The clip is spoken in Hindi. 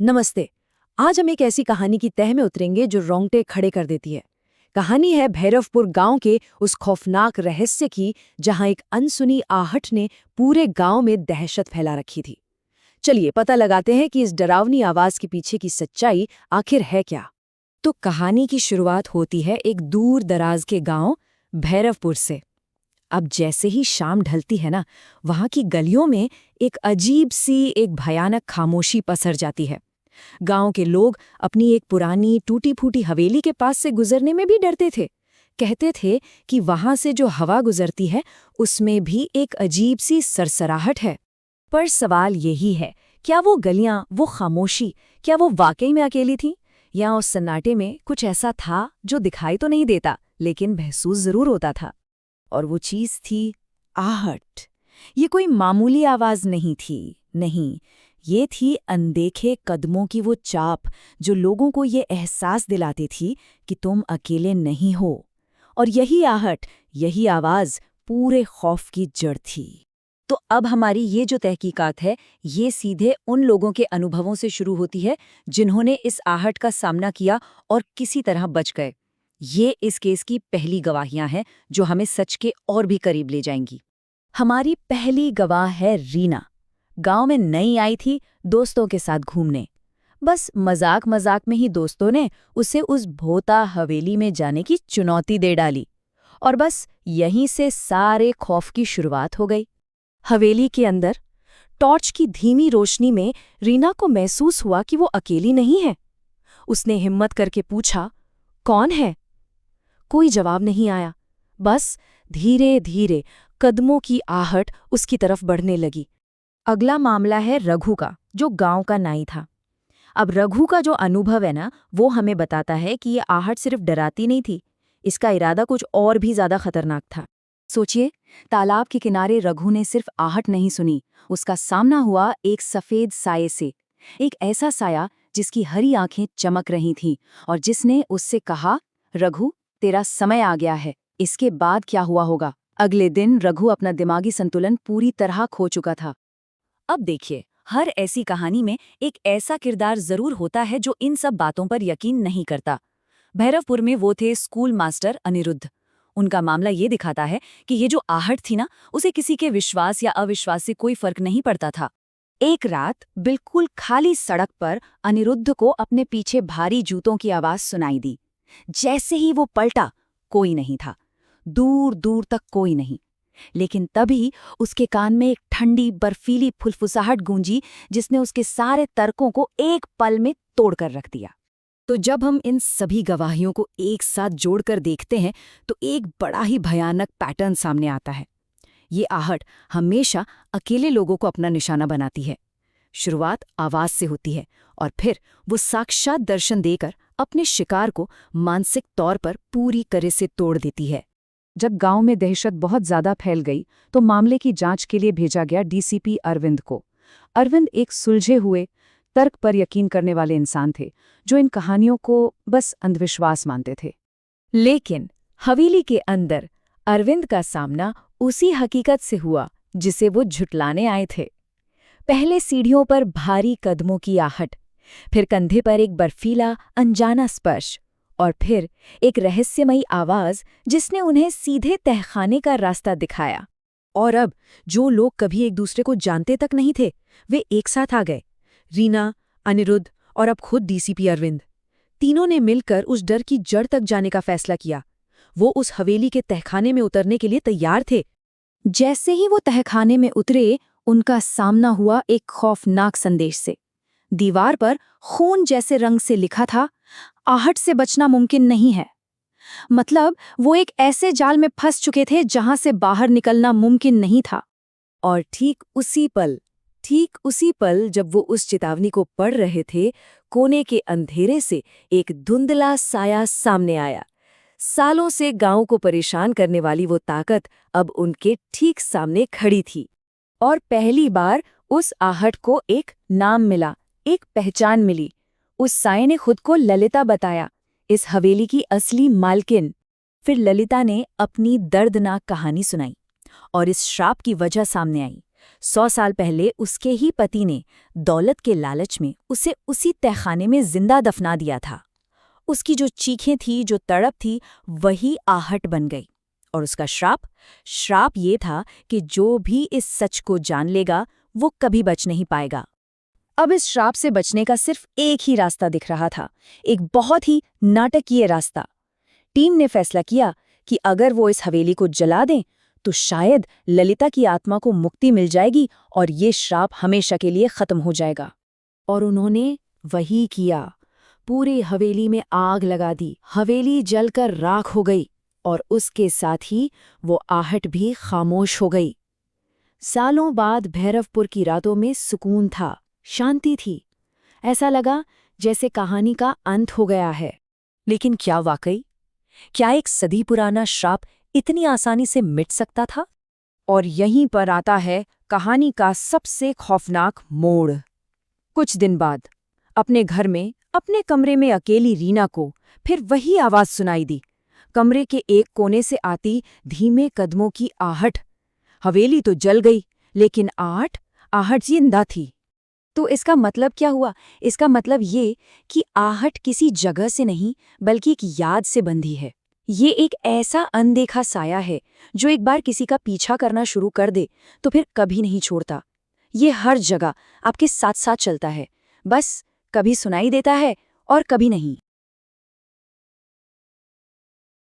नमस्ते। आज हम एक ऐसी कहानी की तह में उतरेंगे जो रोंगटे खड़े कर देती है। कहानी है भैरवपुर गांव के उस खौफनाक रहस्य की जहां एक अनसुनी आहट ने पूरे गांव में दहशत फैला रखी थी। चलिए पता लगाते हैं कि इस डरावनी आवाज के पीछे की सच्चाई आखिर है क्या। तो कहानी की शुरुआत होती है एक दूर दराज के गांव भैरवपुर से। अब जैसे ही शाम ढलती है ना, वहां की गलियों में एक अजीब सी एक भयानक खामोशी पसर जाती है। गांव के लोग अपनी एक पुरानी टूटी-फूटी हवेली के पास से गुजरने में भी डरते थे। कहते थे कि वहां से जो हवा गुजरती है उसमें भी एक अजीब सी सरसराहट है। पर सवाल यही है, क्या वो गलियां, वो खामोशी, क्या वो वाकई में अकेली थी, या उस सन्नाटे में कुछ ऐसा था जो दिखाई तो नहीं देता लेकिन महसूस जरूर होता था। और वो चीज थी आहट। ये कोई मामूली आवाज नहीं थी, नहीं, ये थी अनदेखे कदमों की वो चाप जो लोगों को ये एहसास दिलाती थी कि तुम अकेले नहीं हो। और यही आहट, यही आवाज पूरे खौफ की जड़ थी। तो अब हमारी ये जो तहकीकात है, ये सीधे उन लोगों के अनुभवों से शुरू होती है जिन्होंने इस आहट का सामना किया और किसी तरह बच गए। ये इस केस की पहली गवाहियां हैं जो हमें सच के और भी करीब ले जाएंगी। हमारी पहली गवाह है रीना। गांव में नई आई थी दोस्तों के साथ घूमने। बस मजाक मजाक में ही दोस्तों ने उसे उस भोता हवेली में जाने की चुनौती दे डाली। और बस यहीं से सारे खौफ की शुरुआत हो गई। हवेली के अंदर टॉर्च की धीमी रोशनी में रीना को महसूस हुआ कि वो अकेली नहीं है। उसने हिम्मत करके पूछा, कौन है? कोई जवाब नहीं आया। बस धीरे धीरे कदमों की आहट उसकी तरफ बढ़ने लगी। अगला मामला है रघु का, जो गांव का नाई था। अब रघु का जो अनुभव है ना, वो हमें बताता है कि ये आहट सिर्फ डराती नहीं थी, इसका इरादा कुछ और भी ज्यादा खतरनाक था। सोचिए, तालाब के किनारे रघु ने सिर्फ आहट नहीं सुनी, उसका सामना हुआ एक सफेद साये से। एक ऐसा साया जिसकी हरी आंखें चमक रही थीं और जिसने उससे कहा, रघु, तेरा समय आ गया है। इसके बाद क्या हुआ होगा? अगले दिन रघु अपना दिमागी संतुलन पूरी तरह खो चुका था। अब देखिए, हर ऐसी कहानी में एक ऐसा किरदार जरूर होता है जो इन सब बातों पर यकीन नहीं करता। भैरवपुर में वो थे स्कूल मास्टर अनिरुद्ध। उनका मामला ये दिखाता है कि ये जो आहट थी ना, उसे किसी के विश्वास या अविश्वास से कोई फर्क नहीं पड़ता था। एक रात बिल्कुल खाली सड़क पर अनिरुद्ध को अपने पीछे भारी जूतों की आवाज सुनाई दी। जैसे ही वो पलटा, कोई नहीं था, दूर दूर तक कोई नहीं। लेकिन तभी उसके कान में एक ठंडी बर्फीली फुसफुसाहट गूंजी जिसने उसके सारे तर्कों को एक पल में तोड़कर रख दिया। तो जब हम इन सभी गवाहियों को एक साथ जोड़कर देखते हैं तो एक बड़ा ही भयानक पैटर्न सामने आता है। ये आहट हमेशा अकेले लोगों को अपना निशाना बनाती है। शुरुआत आवाज से होती है और फिर वो साक्षात दर्शन देकर अपने शिकार को मानसिक तौर पर पूरी तरह से तोड़ देती है। जब गांव में दहशत बहुत ज्यादा फैल गई तो मामले की जांच के लिए भेजा गया डीसीपी अरविंद को। अरविंद एक सुलझे हुए, तर्क पर यकीन करने वाले इंसान थे जो इन कहानियों को बस अंधविश्वास मानते थे। लेकिन हवेली के अंदर अरविंद का सामना उसी हकीकत से हुआ जिसे वो झुटलाने आए थे। पहले सीढ़ियों पर भारी कदमों की आहट, फिर कंधे पर एक बर्फीला अनजाना स्पर्श, और फिर एक रहस्यमयी आवाज जिसने उन्हें सीधे तहखाने का रास्ता दिखाया। और अब जो लोग कभी एक दूसरे को जानते तक नहीं थे, वे एक साथ आ गए। रीना, अनिरुद्ध और अब खुद डीसीपी अरविंद। तीनों ने मिलकर उस डर की जड़ तक जाने का फैसला किया। वो उस हवेली के तहखाने में उतरने के लिए तैयार थे। जैसे ही वो तहखाने में उतरे, उनका सामना हुआ एक खौफनाक संदेश से। दीवार पर खून जैसे रंग से लिखा था, आहट से बचना मुमकिन नहीं है। मतलब वो एक ऐसे जाल में फंस चुके थे जहां से बाहर निकलना मुमकिन नहीं था। और ठीक उसी पल जब वो उस चेतावनी को पढ़ रहे थे, कोने के अंधेरे से एक धुंधला साया सामने आया। सालों से गांव को परेशान करने वाली वो ताकत अब उनके ठीक सामने खड़ी थी। और पहली बार उस आहट को एक नाम मिला, एक पहचान मिली। उस साये ने खुद को ललिता बताया, इस हवेली की असली मालकिन। फिर ललिता ने अपनी दर्दनाक कहानी सुनाई और इस श्राप की वजह सामने आई। 100 साल पहले उसके ही पति ने दौलत के लालच में उसे उसी तहखाने में जिंदा दफना दिया था। उसकी जो चीखें थी, जो तड़प थी, वही आहट बन गई। और उसका श्राप ये था कि जो भी इस सच को जान लेगा वो कभी बच नहीं पाएगा। अब इस श्राप से बचने का सिर्फ एक ही रास्ता दिख रहा था, एक बहुत ही नाटकीय रास्ता। टीम ने फैसला किया कि अगर वो इस हवेली को जला दें तो शायद ललिता की आत्मा को मुक्ति मिल जाएगी और ये श्राप हमेशा के लिए खत्म हो जाएगा। और उन्होंने वही किया। पूरी हवेली में आग लगा दी, हवेली जलकर राख हो गई और उसके साथ ही वो आहट भी खामोश हो गई। सालों बाद भैरवपुर की रातों में सुकून था, शांति थी। ऐसा लगा जैसे कहानी का अंत हो गया है। लेकिन क्या वाकई? क्या एक सदी पुराना श्राप इतनी आसानी से मिट सकता था? और यहीं पर आता है कहानी का सबसे खौफनाक मोड़। कुछ दिन बाद अपने घर में, अपने कमरे में अकेली रीना को फिर वही आवाज सुनाई दी। कमरे के एक कोने से आती धीमे कदमों की आहट। हवेली तो जल गई, लेकिन आहट जिंदा थी। तो इसका मतलब क्या हुआ? इसका मतलब ये कि आहट किसी जगह से नहीं, बल्कि एक याद से बंधी है। ये एक ऐसा अनदेखा साया है जो एक बार किसी का पीछा करना शुरू कर दे तो फिर कभी नहीं छोड़ता। ये हर जगह आपके साथ साथ चलता है, बस कभी सुनाई देता है और कभी नहीं।